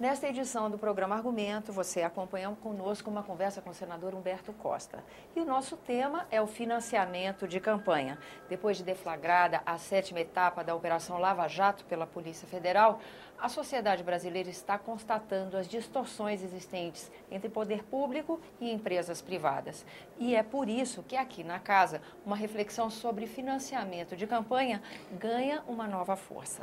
Nesta edição do programa Argumento, você acompanha conosco uma conversa com o senador Humberto Costa. E o nosso tema é o financiamento de campanha. Depois de deflagrada a 7ª etapa da Operação Lava Jato pela Polícia Federal, a sociedade brasileira está constatando as distorções existentes entre poder público e empresas privadas. E é por isso que aqui na casa, uma reflexão sobre financiamento de campanha ganha uma nova força.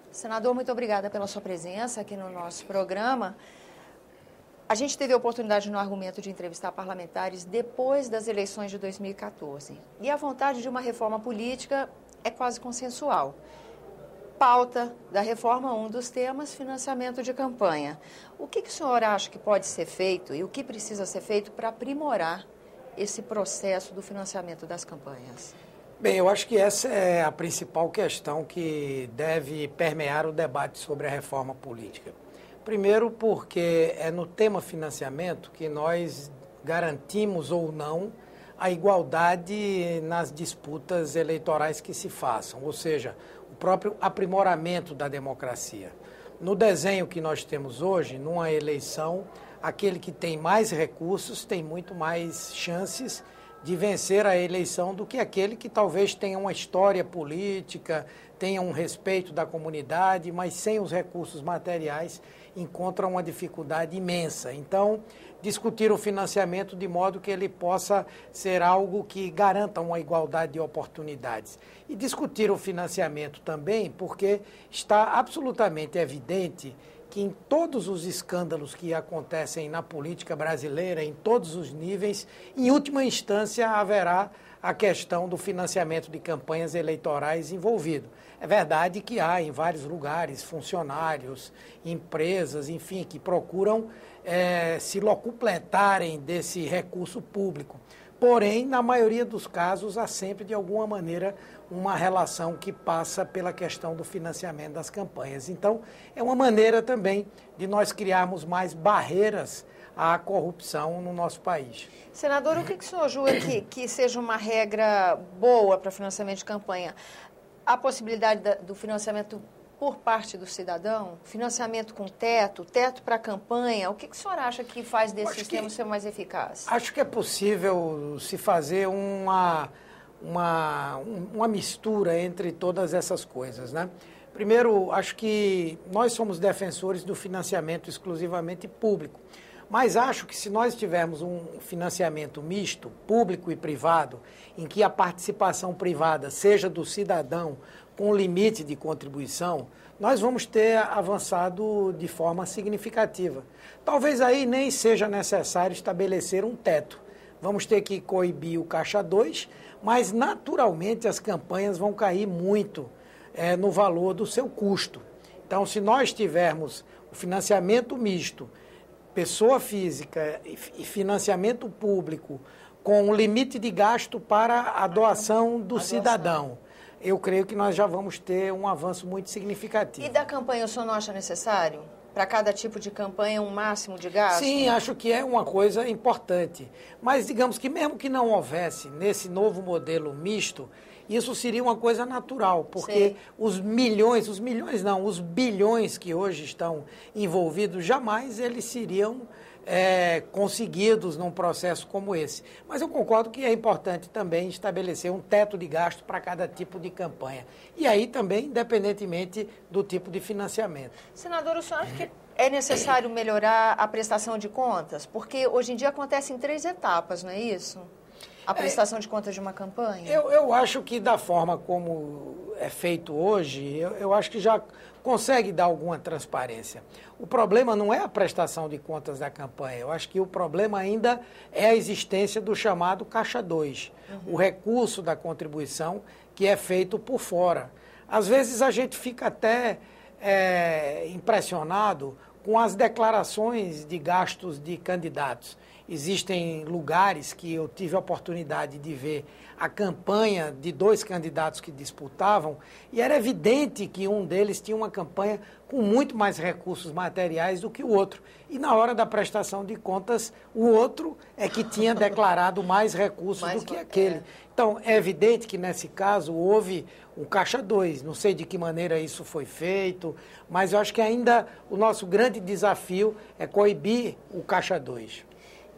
Senador, muito obrigada pela sua presença aqui no nosso programa. A gente teve a oportunidade no Argumento de entrevistar parlamentares depois das eleições de 2014. E a vontade de uma reforma política é quase consensual. Pauta da reforma, um dos temas, financiamento de campanha. O que o senhor acha que pode ser feito e o que precisa ser feito para aprimorar esse processo do financiamento das campanhas? Bem, eu acho que essa é a principal questão que deve permear o debate sobre a reforma política. Primeiro, porque é no tema financiamento que nós garantimos ou não a igualdade nas disputas eleitorais que se façam, ou seja, o próprio aprimoramento da democracia. No desenho que nós temos hoje, numa eleição, aquele que tem mais recursos tem muito mais chances de vencer a eleição do que aquele que talvez tenha uma história política, tenha um respeito da comunidade, mas sem os recursos materiais encontra uma dificuldade imensa. Então, discutir o financiamento de modo que ele possa ser algo que garanta uma igualdade de oportunidades. E discutir o financiamento também porque está absolutamente evidente que em todos os escândalos que acontecem na política brasileira, em todos os níveis, em última instância haverá a questão do financiamento de campanhas eleitorais envolvido. É verdade que há em vários lugares funcionários, empresas, enfim, que procuram se locupletarem desse recurso público. Porém, na maioria dos casos, há sempre, de alguma maneira, uma relação que passa pela questão do financiamento das campanhas. Então, é uma maneira também de nós criarmos mais barreiras à corrupção no nosso país. Senador, o que o senhor julga que seja uma regra boa para financiamento de campanha? A possibilidade do financiamento por parte do cidadão? Financiamento com teto para a campanha? O que o senhor acha que faz desse sistema ser mais eficaz? Acho que é possível se fazer uma mistura entre todas essas coisas, né? Primeiro, acho que nós somos defensores do financiamento exclusivamente público, mas acho que se nós tivermos um financiamento misto, público e privado, em que a participação privada seja do cidadão com limite de contribuição, nós vamos ter avançado de forma significativa. Talvez aí nem seja necessário estabelecer um teto. Vamos ter que coibir o Caixa 2, mas naturalmente as campanhas vão cair muito no valor do seu custo. Então, se nós tivermos o financiamento misto, pessoa física e financiamento público, com um limite de gasto para a doação do cidadão, eu creio que nós já vamos ter um avanço muito significativo. E da campanha, o senhor não acha necessário? Para cada tipo de campanha, um máximo de gasto? Sim, acho que é uma coisa importante. Mas digamos que mesmo que não houvesse nesse novo modelo misto, isso seria uma coisa natural, porque os bilhões que hoje estão envolvidos, jamais eles seriam conseguidos num processo como esse. Mas eu concordo que é importante também estabelecer um teto de gasto para cada tipo de campanha. E aí também, independentemente do tipo de financiamento. Senador, o senhor acha que é necessário melhorar a prestação de contas? Porque hoje em dia acontece em 3 etapas, não é isso? A prestação de contas de uma campanha? Eu acho que da forma como é feito hoje, eu acho que já consegue dar alguma transparência. O problema não é a prestação de contas da campanha, eu acho que o problema ainda é a existência do chamado Caixa 2, o recurso da contribuição que é feito por fora. Às vezes a gente fica até impressionado com as declarações de gastos de candidatos. existem lugares que eu tive a oportunidade de ver a campanha de dois candidatos que disputavam, e era evidente que um deles tinha uma campanha com muito mais recursos materiais do que o outro. E na hora da prestação de contas, o outro é que tinha declarado mais recursos do que aquele. Então, é evidente que nesse caso houve um caixa 2. Não sei de que maneira isso foi feito, mas eu acho que ainda o nosso grande desafio é coibir o caixa 2.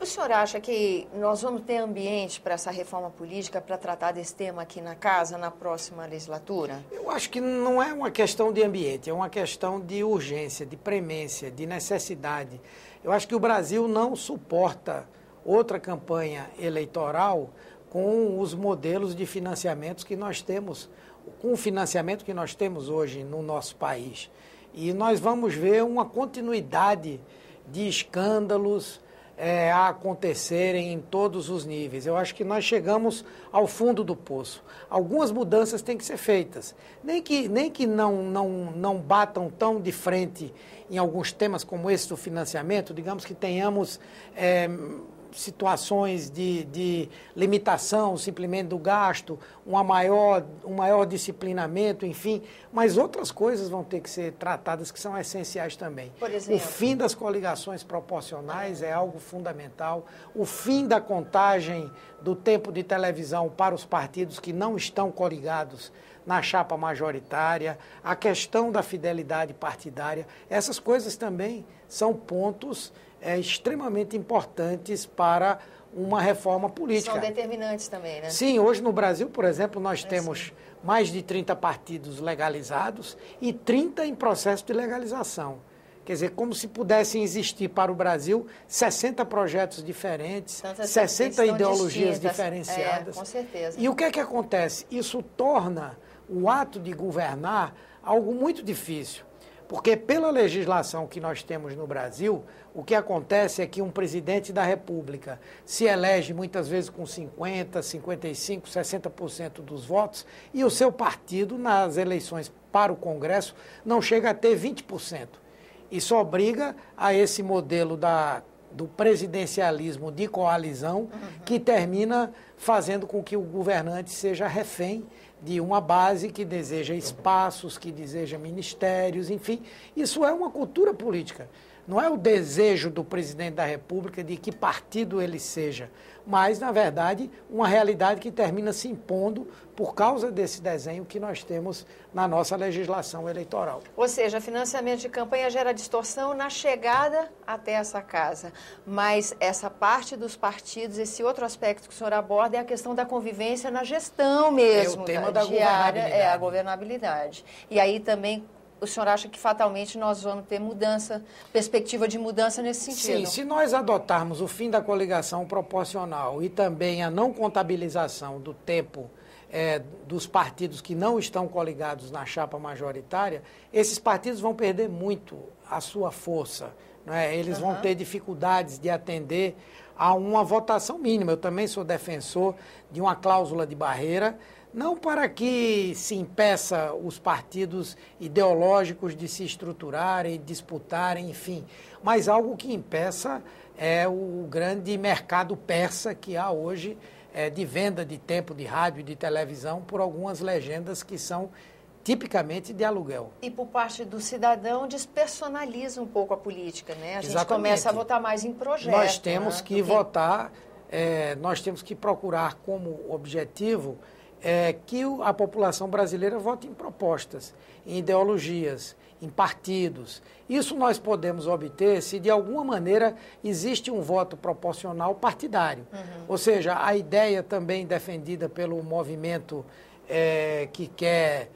O senhor acha que nós vamos ter ambiente para essa reforma política, para tratar desse tema aqui na casa, na próxima legislatura? Eu acho que não é uma questão de ambiente, é uma questão de urgência, de premência, de necessidade. Eu acho que o Brasil não suporta outra campanha eleitoral com os modelos de financiamentos que nós temos, com o financiamento que nós temos hoje no nosso país. E nós vamos ver uma continuidade de escândalos a acontecerem em todos os níveis. Eu acho que nós chegamos ao fundo do poço. Algumas mudanças têm que ser feitas. Nem que não batam tão de frente em alguns temas como esse do financiamento, digamos que tenhamos situações de limitação simplesmente do gasto, um maior disciplinamento, enfim, mas outras coisas vão ter que ser tratadas que são essenciais também. Por exemplo? O fim das coligações proporcionais é algo fundamental, o fim da contagem do tempo de televisão para os partidos que não estão coligados na chapa majoritária, a questão da fidelidade partidária, essas coisas também são pontos extremamente importantes para uma reforma política. São determinantes também, né? Sim, hoje no Brasil, por exemplo, nós temos mais de 30 partidos legalizados e 30 em processo de legalização. Quer dizer, como se pudessem existir para o Brasil 60 projetos diferentes, 60 ideologias diferenciadas. Com certeza. E o que é que acontece? Isso torna o ato de governar algo muito difícil. Porque pela legislação que nós temos no Brasil, o que acontece é que um presidente da República se elege muitas vezes com 50%, 55%, 60% dos votos e o seu partido, nas eleições para o Congresso, não chega a ter 20%. Isso obriga a esse modelo do presidencialismo de coalizão, que termina fazendo com que o governante seja refém de uma base que deseja espaços, que deseja ministérios, enfim. Isso é uma cultura política. Não é o desejo do presidente da República de que partido ele seja, mas, na verdade, uma realidade que termina se impondo por causa desse desenho que nós temos na nossa legislação eleitoral. Ou seja, financiamento de campanha gera distorção na chegada até essa casa. Mas essa parte dos partidos, esse outro aspecto que o senhor aborda é a questão da convivência na gestão mesmo. É o tema da diária, governabilidade. a governabilidade. E aí também o senhor acha que fatalmente nós vamos ter mudança, perspectiva de mudança nesse sentido? Sim, se nós adotarmos o fim da coligação proporcional e também a não contabilização do tempo dos partidos que não estão coligados na chapa majoritária, esses partidos vão perder muito a sua força. Não é? Eles vão ter dificuldades de atender a uma votação mínima. Eu também sou defensor de uma cláusula de barreira, não para que se impeça os partidos ideológicos de se estruturarem, disputarem, enfim, mas algo que impeça o grande mercado persa que há hoje de venda de tempo de rádio e de televisão por algumas legendas que são tipicamente de aluguel. E por parte do cidadão despersonaliza um pouco a política, né? A gente Exatamente. começa a votar mais em projetos. Nós temos que votar, nós temos que procurar como objetivo que a população brasileira vote em propostas, em ideologias, em partidos. Isso nós podemos obter se de alguma maneira existe um voto proporcional partidário. Ou seja, a ideia também defendida pelo movimento que quer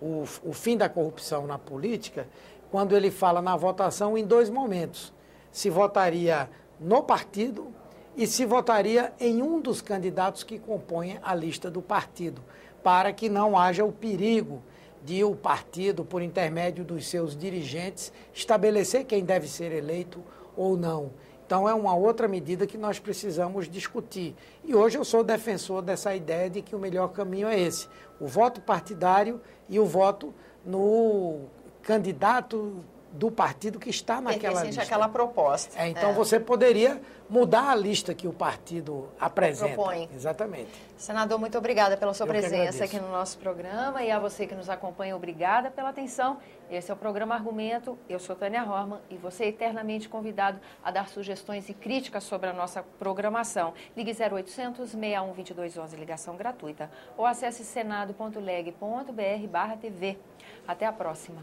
o fim da corrupção na política, quando ele fala na votação em dois momentos. Se votaria no partido e se votaria em um dos candidatos que compõem a lista do partido, para que não haja o perigo de o partido, por intermédio dos seus dirigentes, estabelecer quem deve ser eleito ou não. Então, é uma outra medida que nós precisamos discutir. E hoje eu sou defensor dessa ideia de que o melhor caminho é esse, o voto partidário e o voto no candidato do partido que está naquela lista. Aquela proposta. Então você poderia mudar a lista que o partido apresenta. Propõe. Exatamente. Senador, muito obrigada pela sua presença aqui agradeço. no nosso programa, e a você que nos acompanha, obrigada pela atenção. Esse é o programa Argumento. Eu sou Tânia Horman e você é eternamente convidado a dar sugestões e críticas sobre a nossa programação. Ligue 0800 61 2211, ligação gratuita, ou acesse senado.leg.br/TV. Até a próxima.